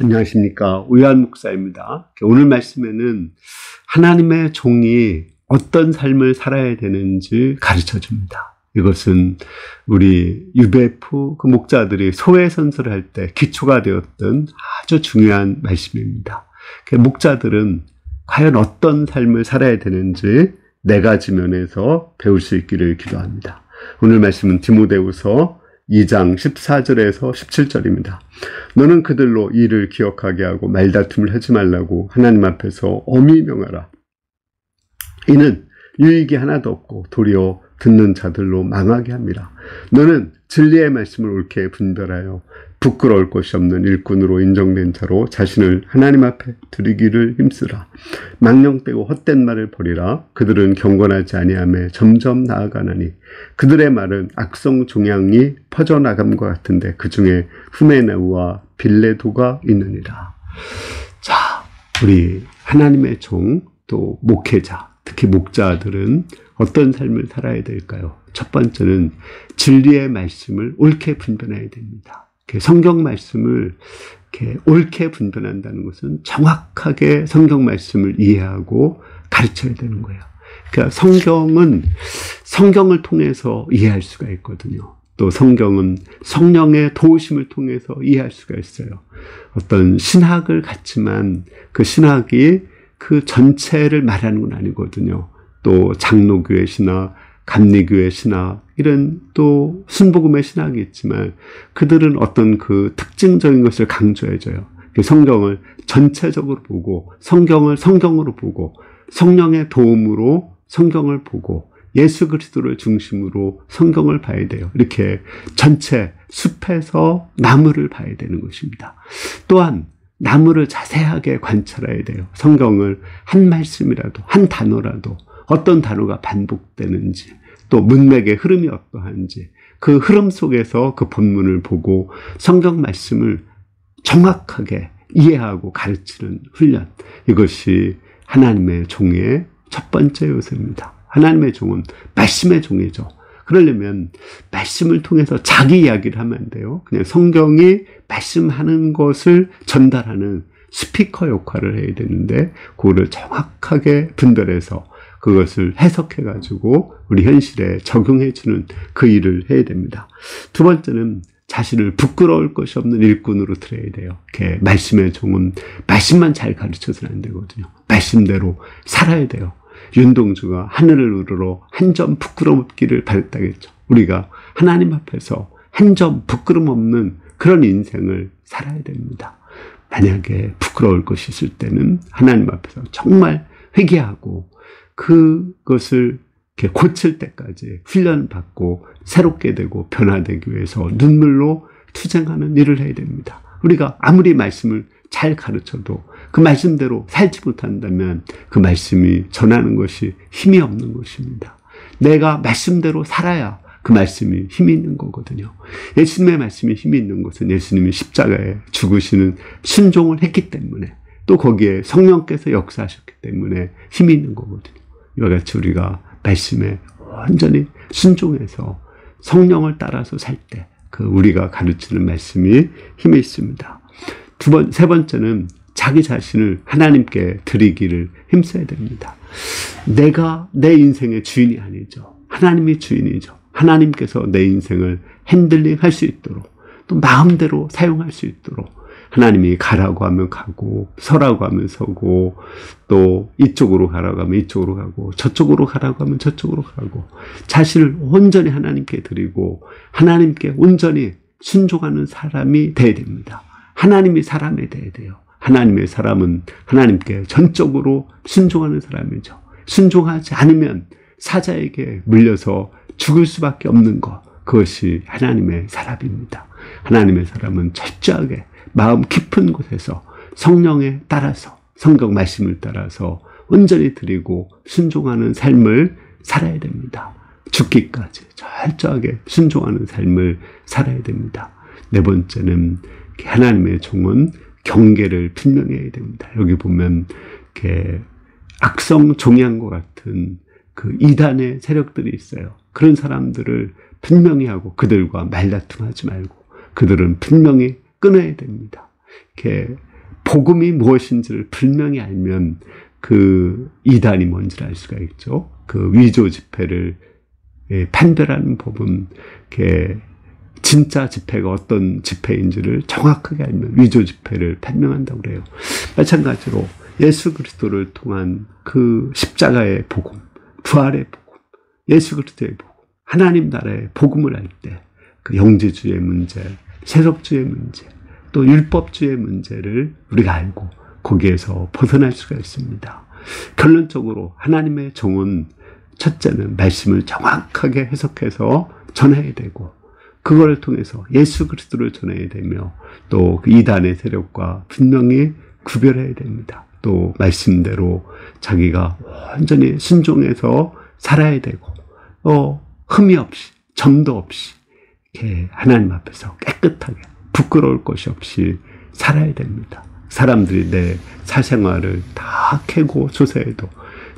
안녕하십니까. 우요한 목사입니다. 오늘 말씀에는 하나님의 종이 어떤 삶을 살아야 되는지 가르쳐 줍니다. 이것은 우리 UBF 그 목자들이 소외선서를 할 때 기초가 되었던 아주 중요한 말씀입니다. 목자들은 과연 어떤 삶을 살아야 되는지 네 가지 면에서 배울 수 있기를 기도합니다. 오늘 말씀은 디모데후서 2장 14절에서 17절입니다. 너는 그들로 이를 기억하게 하고 말다툼을 하지 말라고 하나님 앞에서 엄히 명하라. 이는 유익이 하나도 없고 도리어 듣는 자들로 망하게 합니다. 너는 진리의 말씀을 옳게 분별하여 부끄러울 것이 없는 일꾼으로 인정된 자로 자신을 하나님 앞에 드리기를 힘쓰라. 망령되고 헛된 말을 버리라. 그들은 경건하지 아니하며 점점 나아가나니 그들의 말은 악성 종양이 퍼져나감과 같은데 그 중에 후메네우와 빌레도가 있느니라. 자, 우리 하나님의 종 또 목회자, 특히 목자들은 어떤 삶을 살아야 될까요? 첫 번째는 진리의 말씀을 옳게 분별해야 됩니다. 성경 말씀을 이렇게 옳게 분별한다는 것은 정확하게 성경 말씀을 이해하고 가르쳐야 되는 거예요. 그러니까 성경을 통해서 이해할 수가 있거든요. 또 성경은 성령의 도우심을 통해서 이해할 수가 있어요. 어떤 신학을 갖지만 그 신학이 그 전체를 말하는 건 아니거든요. 또 장로교회 신학, 감리교회 신학, 이런 또 순복음의 신학이 있지만 그들은 어떤 그 특징적인 것을 강조해줘요. 성경을 전체적으로 보고 성경을 성경으로 보고 성령의 도움으로 성경을 보고 예수 그리스도를 중심으로 성경을 봐야 돼요. 이렇게 전체 숲에서 나무를 봐야 되는 것입니다. 또한 나무를 자세하게 관찰해야 돼요. 성경을 한 말씀이라도 한 단어라도 어떤 단어가 반복되는지 또 문맥의 흐름이 어떠한지 그 흐름 속에서 그 본문을 보고 성경 말씀을 정확하게 이해하고 가르치는 훈련, 이것이 하나님의 종의 첫 번째 요소입니다. 하나님의 종은 말씀의 종이죠. 그러려면 말씀을 통해서 자기 이야기를 하면 안 돼요. 그냥 성경이 말씀하는 것을 전달하는 스피커 역할을 해야 되는데 그거를 정확하게 분별해서 그것을 해석해가지고 우리 현실에 적용해주는 그 일을 해야 됩니다. 두 번째는 자신을 부끄러울 것이 없는 일꾼으로 들어야 돼요. 이렇게 말씀의 종은 말씀만 잘 가르쳐서는 안 되거든요. 말씀대로 살아야 돼요. 윤동주가 하늘을 우러러 한 점 부끄럼 없기를 바랬다겠죠. 우리가 하나님 앞에서 한 점 부끄럼 없는 그런 인생을 살아야 됩니다. 만약에 부끄러울 것이 있을 때는 하나님 앞에서 정말 회개하고 그것을 이렇게 고칠 때까지 훈련받고 새롭게 되고 변화되기 위해서 눈물로 투쟁하는 일을 해야 됩니다. 우리가 아무리 말씀을 잘 가르쳐도 그 말씀대로 살지 못한다면 그 말씀이 전하는 것이 힘이 없는 것입니다. 내가 말씀대로 살아야 그 말씀이 힘이 있는 거거든요. 예수님의 말씀이 힘이 있는 것은 예수님이 십자가에 죽으시는 순종을 했기 때문에 또 거기에 성령께서 역사하셨기 때문에 힘이 있는 거거든요. 이와 같이 우리가 말씀에 완전히 순종해서 성령을 따라서 살 때 그 우리가 가르치는 말씀이 힘이 있습니다. 세 번째는 자기 자신을 하나님께 드리기를 힘써야 됩니다. 내가 내 인생의 주인이 아니죠. 하나님이 주인이죠. 하나님께서 내 인생을 핸들링 할 수 있도록 또 마음대로 사용할 수 있도록 하나님이 가라고 하면 가고 서라고 하면 서고 또 이쪽으로 가라고 하면 이쪽으로 가고 저쪽으로 가라고 하면 저쪽으로 가고 자신을 온전히 하나님께 드리고 하나님께 온전히 순종하는 사람이 돼야 됩니다. 하나님이 사람이 돼야 돼요. 하나님의 사람은 하나님께 전적으로 순종하는 사람이죠. 순종하지 않으면 사자에게 물려서 죽을 수밖에 없는 것, 그것이 하나님의 사람입니다. 하나님의 사람은 철저하게 마음 깊은 곳에서 성령에 따라서 성경 말씀을 따라서 온전히 드리고 순종하는 삶을 살아야 됩니다. 죽기까지 철저하게 순종하는 삶을 살아야 됩니다. 네 번째는 하나님의 종은 경계를 분명히 해야 됩니다. 여기 보면 이렇게 악성 종양과 같은 그 이단의 세력들이 있어요. 그런 사람들을 분명히 하고 그들과 말다툼하지 말고 그들은 분명히 끊어야 됩니다. 이렇게 복음이 무엇인지를 분명히 알면 그 이단이 뭔지를 알 수가 있죠. 그 위조 집회를 판별하는 법은 진짜 집회가 어떤 집회인지를 정확하게 알면 위조 집회를 판명한다고 그래요. 마찬가지로 예수 그리스도를 통한 그 십자가의 복음, 부활의 복음, 예수 그리스도의 복음, 하나님 나라의 복음을 알 때 그 영지주의 문제, 세속주의 문제, 또 율법주의 문제를 우리가 알고 거기에서 벗어날 수가 있습니다. 결론적으로 하나님의 종은 첫째는 말씀을 정확하게 해석해서 전해야 되고 그걸 통해서 예수 그리스도를 전해야 되며 또 그 이단의 세력과 분명히 구별해야 됩니다. 또 말씀대로 자기가 완전히 순종해서 살아야 되고 흠이 없이 점도 없이 이렇게 하나님 앞에서 깨끗하게 부끄러울 것이 없이 살아야 됩니다. 사람들이 내 사생활을 다 캐고 조사해도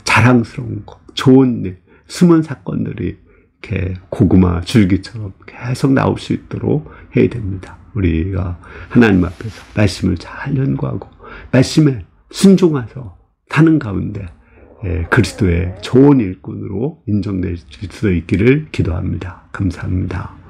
자랑스러운 거, 좋은 일, 숨은 사건들이 이렇게 고구마 줄기처럼 계속 나올 수 있도록 해야 됩니다. 우리가 하나님 앞에서 말씀을 잘 연구하고 말씀에 순종해서 사는 가운데 그리스도의 좋은 일꾼으로 인정될 수 있기를 기도합니다. 감사합니다.